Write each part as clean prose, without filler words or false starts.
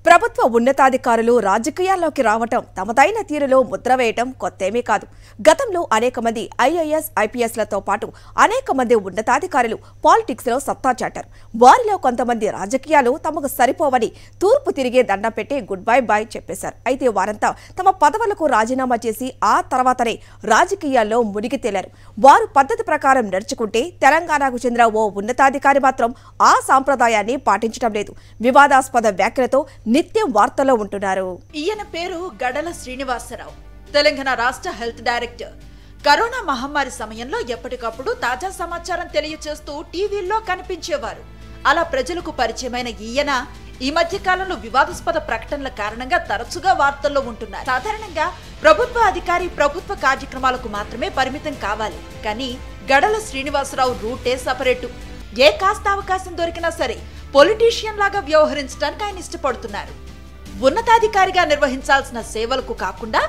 ప్రభుత్వ ఉన్నతాధికారులు రాజకీయాల్లోకి రావటం తమదైన తీరులో ముద్ర వేయటం కొత్తేమీ కాదు. గతంలో అనేక మంది ఐఏఎస్, ఐపీఎస్లతో పాటు అనేక మంది ఉన్నతాధికారులు పాలిటిక్స్లో సత్తా చాటారు. వారిలో కొంతమంది రాజకీయాలు తమకు సరిపోవని తూర్పు తిరిగే దండం పెట్టి గుడ్ బై బై చెప్పేశారు. అయితే వారంతా తమ పదవులకు రాజీనామా చేసి ఆ తర్వాతనే రాజకీయాల్లో మునిగి తేలారు. వారు పద్ధతి ప్రకారం నడుచుకుంటే తెలంగాణకు చెందిన ఓ ఉన్నతాధికారి మాత్రం ఆ సాంప్రదాయాన్ని పాటించడం లేదు. వివాదాస్పద వ్యాఖ్యలతో నిత్యం వార్తల్లో ఉంటున్నారు. ఈయన పేరు గడల శ్రీనివాసరావు, తెలంగాణ రాష్ట్ర హెల్త్ డైరెక్టర్. కరోనా మహమ్మారి సమయంలో ఎప్పటికప్పుడు తాజా సమాచారం తెలియచేస్తూ టీవీల్లో కనిపించేవారు. అలా ప్రజలకు పరిచయమైన ఈయన ఈ మధ్య కాలంలో వివాదాస్పద ప్రకటనల కారణంగా తరచుగా వార్తల్లో ఉంటున్నారు. సాధారణంగా ప్రభుత్వ అధికారి ప్రభుత్వ కార్యక్రమాలకు మాత్రమే పరిమితం కావాలి. కానీ గడల శ్రీనివాసరావు రూటే సపరేటు. ఏ కాస్త అవకాశం దొరికినా సరే పొలిటీషియన్ లాగా వ్యవహరించడానికి ఆయన ఇష్టపడుతున్నారు. ఉన్నతాధికారిగా నిర్వహించాల్సిన సేవలకు కాకుండా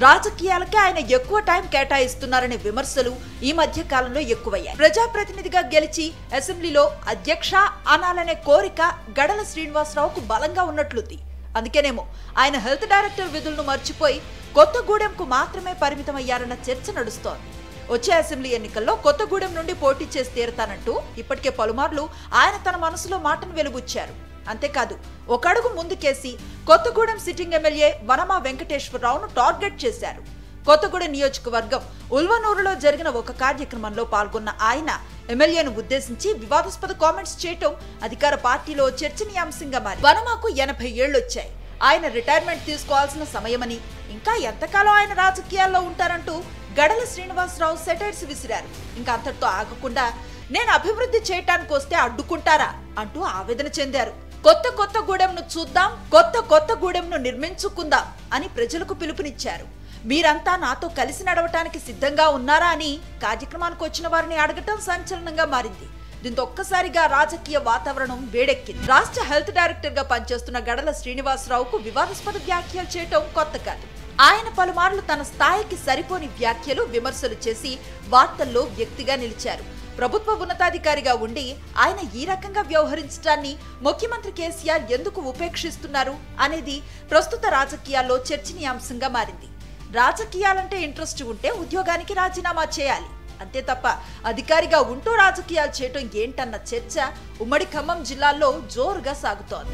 రాజకీయాలకే ఆయన ఎక్కువ టైం కేటాయిస్తున్నారనే విమర్శలు ఈ మధ్య కాలంలో ఎక్కువయ్యాయి. ప్రజాప్రతినిధిగా గెలిచి అసెంబ్లీలో అధ్యక్ష అనాలనే కోరిక గడల శ్రీనివాసరావుకు బలంగా ఉన్నట్లుంది. అందుకేనేమో ఆయన హెల్త్ డైరెక్టర్ విధులను మర్చిపోయి కొత్తగూడెంకు మాత్రమే పరిమితమయ్యారన్న చర్చ నడుస్తోంది. వచ్చే అసెంబ్లీ ఎన్నికల్లో కొత్తగూడెం నుండి పోటీ చేసి తీరతానంటూ ఇప్పటికే పలుమార్లు ఆయన తన మనసులో మాటను వెలుబుచ్చారు. అంతేకాదు ఒక అడుగు ముందుకేసి కొత్తగూడెం సిట్టింగ్ ఎమ్మెల్యే వనమా వెంకటేశ్వరరావును టార్గెట్ చేశారు. కొత్తగూడెం నియోజకవర్గం ఉల్వనూరులో జరిగిన ఒక కార్యక్రమంలో పాల్గొన్న ఆయన ఎమ్మెల్యేను ఉద్దేశించి వివాదాస్పద కామెంట్స్ చేయటం అధికార పార్టీలో చర్చనీయాంశంగా మారింది. వనమాకు 80 ఏళ్లొచ్చాయి. ఆయన రిటైర్మెంట్ తీసుకోవాల్సిన సమయమని, ఇంకా ఎంతకాలం ఆయన రాజకీయాల్లో ఉంటారంటూ గడల శ్రీనివాసరావు సెటైర్స్ విసిరారు. ఇంకా అంతటితో ఆగకుండా నేను అభివృద్ధి చేయటానికి వస్తే అడ్డుకుంటారా అంటూ ఆవేదన చెందారు. కొత్తగూడెంను చూద్దాం, కొత్తగూడెంను నిర్మించుకుందాం అని ప్రజలకు పిలుపునిచ్చారు. మీరంతా నాతో కలిసి నడవటానికి సిద్ధంగా ఉన్నారా అని కార్యక్రమానికి వచ్చిన వారిని అడగటం సంచలనంగా మారింది. దీంతో ఒక్కసారిగా రాజకీయ వాతావరణం వేడెక్కింది. రాష్ట్ర హెల్త్ డైరెక్టర్ గా పనిచేస్తున్న గడల శ్రీనివాసరావుకు వివాదాస్పద వ్యాఖ్యలు చేయటం కొత్త కాదు. ఆయన పలుమార్లు తన స్థాయికి సరిపోని వ్యాఖ్యలు, విమర్శలు చేసి వార్తల్లో వ్యక్తిగా నిలిచారు. ప్రభుత్వ ఉన్నతాధికారిగా ఉండి ఆయన ఈ రకంగా వ్యవహరించడాన్ని ముఖ్యమంత్రి కేసీఆర్ ఎందుకు ఉపేక్షిస్తున్నారు అనేది ప్రస్తుత రాజకీయాల్లో చర్చనీయాంశంగా మారింది. రాజకీయాలంటే ఇంట్రెస్ట్ ఉంటే ఉద్యోగానికి రాజీనామా చేయాలి, అంతే తప్ప అధికారిగా ఉంటూ రాజకీయాలు చేయటం ఏంటన్న చర్చ ఉమ్మడి ఖమ్మం జిల్లాలో జోరుగా సాగుతోంది.